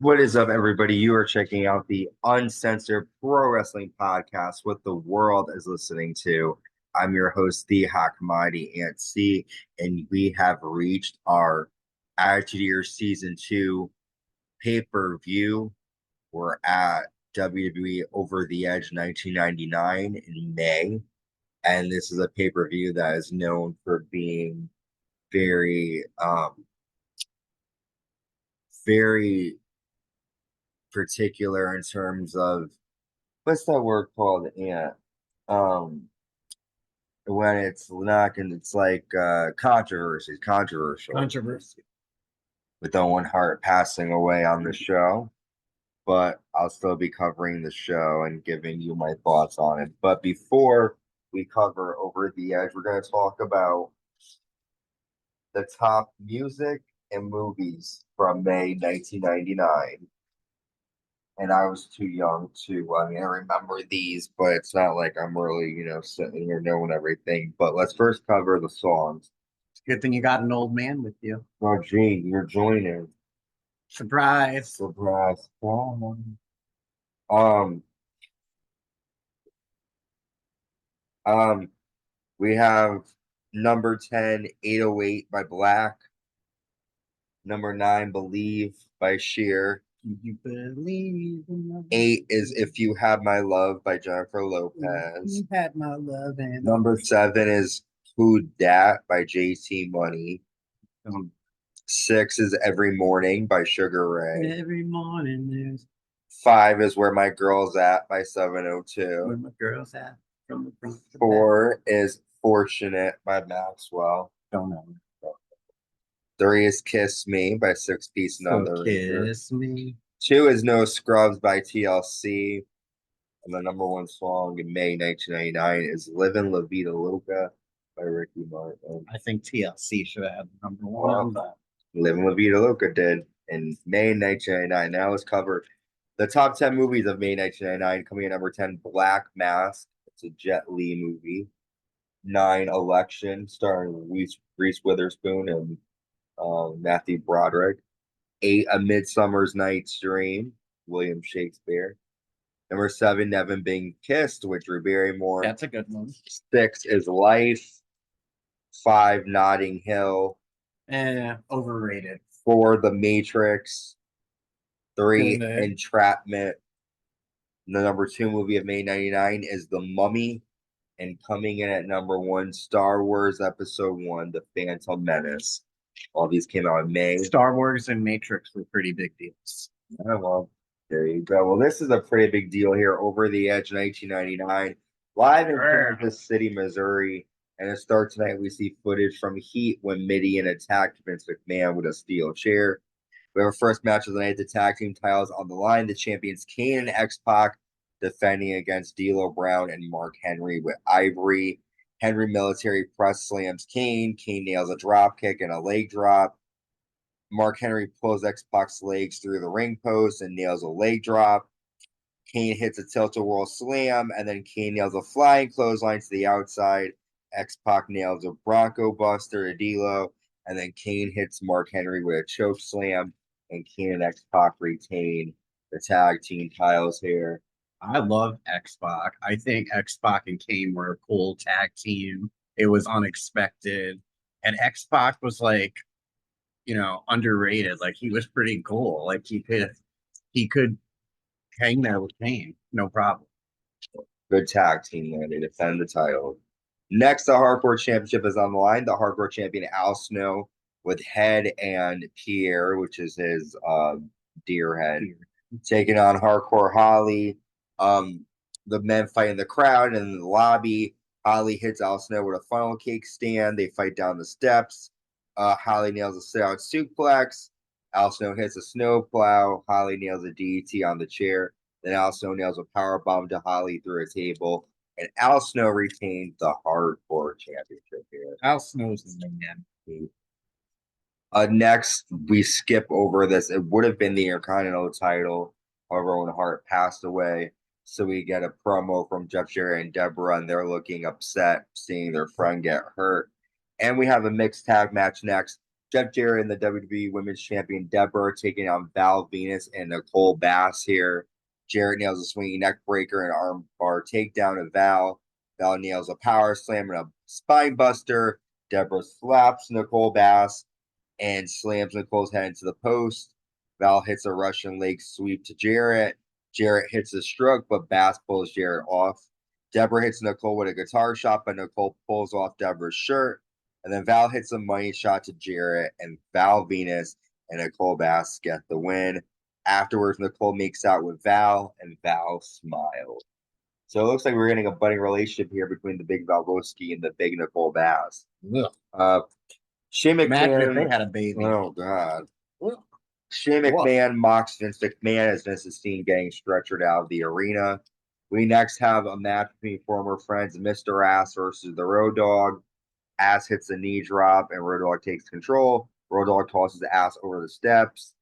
What is up, everybody? You are checking out the Uncensored Pro Wrestling Podcast, what the world is listening to. I'm your host, the Hot Commodity Ant C, and we have reached our Attitude Era Season 2 pay-per-view. We're at WWE Over the Edge 1999 in May, and this is a pay-per-view that is known for being very, very particular in terms of what's that word called? Yeah. Um, when it's not and it's like controversial Controversy. with Owen Hart passing away on the show. But I'll still be covering the show and giving you my thoughts on it. But before we cover Over the Edge, we're going to talk about the top music and movies from May 1999. And I was too young to, I mean, I remember these, but it's not like I'm really, sitting here knowing everything. But let's first cover the songs. It's a good thing you got an old man with you. Oh, Gene, you're joining. Surprise. Surprise. Um, we have number 10, 808 by Black. Number 9, Believe by Sheer. You believe in love. 8 is If You Have My Love by Jennifer Lopez. You had my love. And Number 7 is Who Dat by JT Money. 6 is Every Morning by Sugar Ray. Every morning there's 5 is Where My Girl's At by 702. where my girl's at from the front. 4 is Fortunate by Maxwell. Don't know. 3 is Kiss Me by Six Piece None the Razor. Kiss me. 2 is No Scrubs by TLC. And the number 1 song in May 1999 is Livin' La Vida Loca by Ricky Martin. I think TLC should have had the number 1 on that. Livin' La Vida Loca did in May 1999. Now let's cover the top 10 movies of May 1999. Coming in number 10, Black Mask. It's a Jet Li movie. 9, Election, starring Reese Witherspoon and Matthew Broderick. 8, A Midsummer's Night's Dream, William Shakespeare. Number 7, Never Been Kissed with Drew Barrymore. That's a good one. 6 is Life. 5, Notting Hill. Overrated. 4, The Matrix. 3, Good. Entrapment. The number 2 movie of May 99 is The Mummy. And coming in at number 1, Star Wars Episode 1, The Phantom Menace. All these came out in May. Star Wars and Matrix were pretty big deals. Oh, well, there you go. Well, this is a pretty big deal here. Over the Edge 1999, live in Kansas City, Missouri. And to start tonight, we see footage from Heat when Midian attacked Vince McMahon with a steel chair. We have our first match of the night, the tag team titles on the line. The champions Kane and X-Pac defending against D'Lo Brown and Mark Henry with Ivory. Henry military press slams Kane. Kane nails a drop kick and a leg drop. Mark Henry pulls X-Pac's legs through the ring post and nails a leg drop. Kane hits a tilt-a-whirl slam, and then Kane nails a flying clothesline to the outside. X-Pac nails a Bronco Buster to D'Lo, and then Kane hits Mark Henry with a choke slam, and Kane and X-Pac retain the tag team titles here. I love X-Pac. I think X-Pac and Kane were a cool tag team. It was unexpected. And X-Pac was like, underrated. Like he was pretty cool. Like he could hang there with Kane. No problem. Good tag team there. They defend the title. Next, the Hardcore Championship is on the line. The Hardcore Champion Al Snow with Head and Pierre, which is his deer head, taking on Hardcore Holly. The men fight in the crowd and in the lobby. Holly hits Al Snow with a funnel cake stand. They fight down the steps. Holly nails a sit-out suplex. Al Snow hits a snowplow. Holly nails a DDT on the chair. Then Al Snow nails a powerbomb to Holly through a table. And Al Snow retains the Hardcore Championship here. Al Snow's the man. Next, we skip over this. It would have been the Intercontinental title. However, Owen Hart passed away. So we get a promo from Jeff Jarrett and Debra, and they're looking upset seeing their friend get hurt. And we have a mixed tag match next. Jeff Jarrett and the WWE Women's Champion Debra taking on Val Venis and Nicole Bass here. Jarrett nails a swinging neck breaker and arm bar takedown of Val. Val nails a power slam and a spine buster. Debra slaps Nicole Bass and slams Nicole's head into the post. Val hits a Russian leg sweep to Jarrett. Jarrett hits a stroke, but Bass pulls Jarrett off. Debra hits Nicole with a guitar shot, but Nicole pulls off Debra's shirt. And then Val hits a money shot to Jarrett, and Val Venis and Nicole Bass get the win. Afterwards, Nicole makes out with Val, and Val smiles. So it looks like we're getting a budding relationship here between the big Valvoski and the big Nicole Bass. Shane Imagine if McMahon. they had a baby. Oh, God. Shane McMahon mocks Vince McMahon as Vince is seen getting stretchered out of the arena. We next have a match between former friends Mr. Ass versus the Road Dogg. Ass hits a knee drop and Road Dogg takes control. Road Dogg tosses Ass over the steps.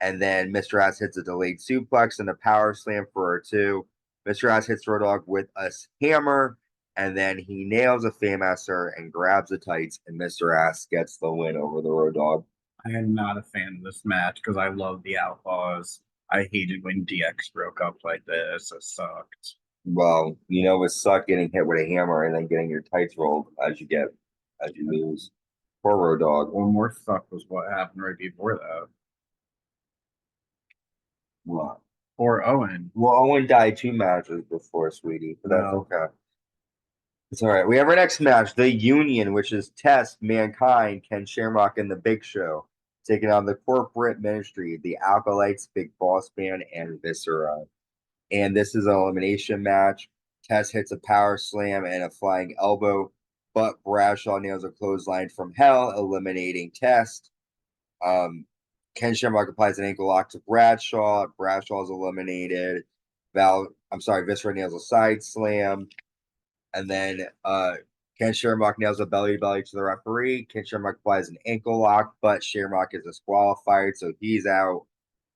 And then Mr. Ass hits a delayed suplex and a power slam for a 2. Mr. Ass hits Road Dogg with a hammer. And then he nails a Fameasser and grabs the tights. And Mr. Ass gets the win over the Road Dogg. I am not a fan of this match because I love the Outlaws. I hated when DX broke up like this. It sucked. Well, you know, it sucked getting hit with a hammer and then getting your tights rolled as you lose. Poor Road Dogg. One more suck was what happened right before that. What? Or Owen. Well, Owen died 2 matches before, sweetie, but that's okay. It's all right. We have our next match, The Union, which is Test, Mankind, Ken Shamrock, and The Big Show, taking on the Corporate Ministry, the Alkalites, Big Boss Man, and Viscera. And this is an elimination match. Test hits a power slam and a flying elbow, but Bradshaw nails a clothesline from hell, eliminating Test. Ken Shamrock applies an ankle lock to Bradshaw. Bradshaw is eliminated. Viscera nails a side slam. And then Ken Shamrock nails a belly-to-belly to the referee. Ken Shamrock applies an ankle lock, but Shamrock is disqualified, so he's out.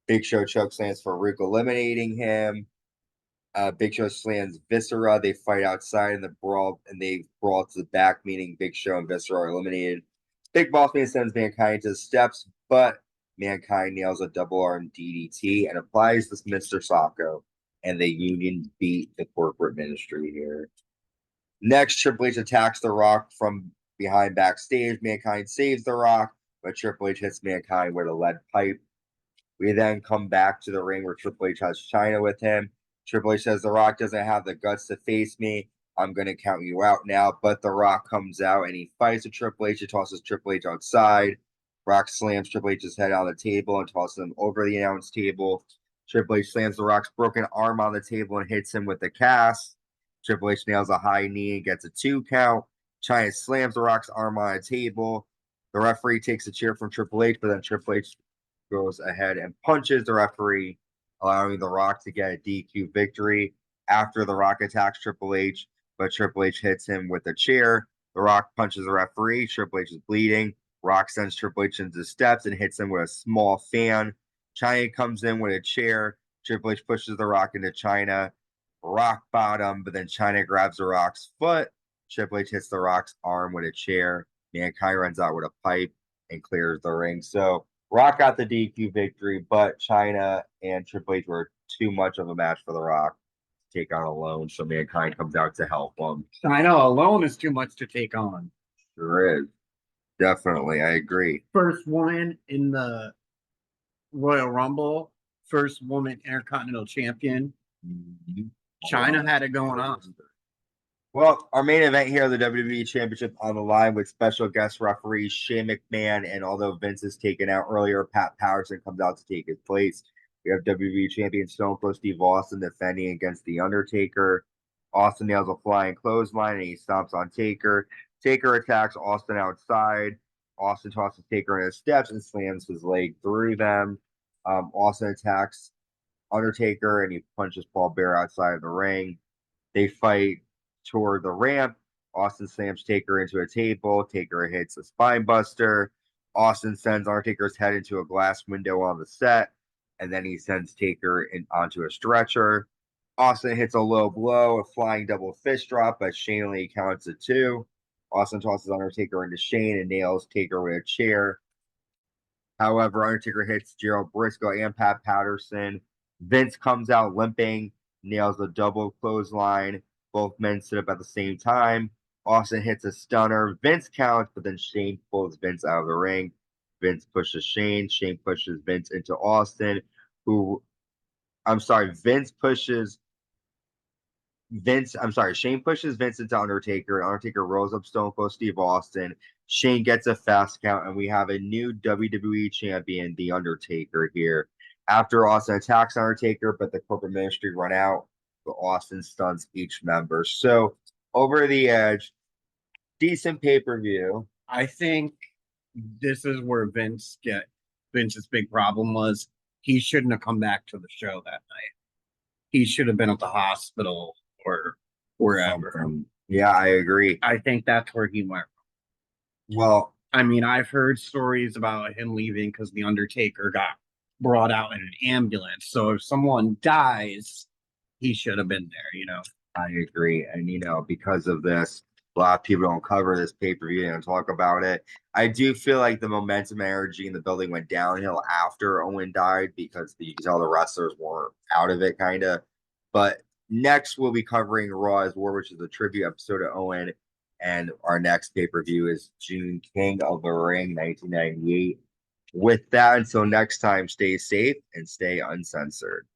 Big Show chokeslams for Rook, eliminating him. Big Show slams Viscera. They fight outside in the brawl, and they brawl to the back, meaning Big Show and Viscera are eliminated. Big Boss Man sends Mankind to the steps, but Mankind nails a double arm DDT and applies this Mr. Sacco, and the Union beat the Corporate Ministry here. Next, Triple H attacks The Rock from behind backstage. Mankind saves The Rock, but Triple H hits Mankind with a lead pipe. We then come back to the ring where Triple H has China with him. Triple H says The Rock doesn't have the guts to face me. I'm going to count you out now. But The Rock comes out and he fights with Triple H. He tosses Triple H outside. Rock slams Triple H's head on the table and tosses him over the announce table. Triple H slams The Rock's broken arm on the table and hits him with the cast. Triple H nails a high knee and gets a 2 count. China slams The Rock's arm on a table. The referee takes a chair from Triple H, but then Triple H goes ahead and punches the referee, allowing The Rock to get a DQ victory. After The Rock attacks Triple H, but Triple H hits him with a chair. The Rock punches the referee. Triple H is bleeding. Rock sends Triple H into the steps and hits him with a small fan. China comes in with a chair. Triple H pushes The Rock into China. Rock bottom, but then China grabs The Rock's foot. Triple H hits The Rock's arm with a chair. Mankind runs out with a pipe and clears the ring. So Rock got the DQ victory, but China and Triple H were too much of a match for The Rock to take on alone. So Mankind comes out to help him. China alone is too much to take on. Sure is. Definitely, I agree. First woman in the Royal Rumble, first woman Intercontinental Champion. Mm-hmm. China had it going on. Well, our main event here, the WWE Championship on the line with special guest referee Shane McMahon, and although Vince is taken out earlier, Pat Patterson comes out to take his place. We have WWE Champion Stone Cold Steve Austin defending against The Undertaker. Austin nails a flying clothesline, and he stomps on Taker. Taker attacks Austin outside. Austin tosses Taker in his steps and slams his leg through them. Austin attacks Undertaker, and he punches Paul Bearer outside of the ring. They fight toward the ramp. Austin slams Taker into a table. Taker hits a spine buster. Austin sends Undertaker's head into a glass window on the set, and then he sends Taker onto a stretcher. Austin hits a low blow, a flying double fist drop, but Shane only counts to 2. Austin tosses Undertaker into Shane and nails Taker with a chair. However, Undertaker hits Gerald Briscoe and Pat Patterson. Vince comes out limping, nails a double clothesline. Both men sit up at the same time. Austin hits a stunner. Vince counts, but then Shane pulls Vince out of the ring. Vince pushes Shane. Shane pushes Vince into Austin, Vince pushes Shane pushes Vince into Undertaker. Undertaker rolls up Stone Cold Steve Austin. Shane gets a fast count, and we have a new WWE champion, The Undertaker, here. After Austin attacks Undertaker, but the corporate ministry run out, but Austin stuns each member. So, Over the Edge, decent pay-per-view. I think this is where Vince's big problem was. He shouldn't have come back to the show that night. He should have been at the hospital or wherever. Yeah, I agree. I think that's where he went. Well, I mean, I've heard stories about him leaving because the Undertaker got brought out in an ambulance. So if someone dies, he should have been there, I agree. And, because of this, a lot of people don't cover this pay-per-view and talk about it. I do feel like the momentum energy in the building went downhill after Owen died because you can tell the wrestlers weren't out of it, kind of. But next, we'll be covering Raw's War, which is a tribute episode of Owen. And our next pay-per-view is June King of the Ring, 1998. With that, until next time, stay safe and stay uncensored.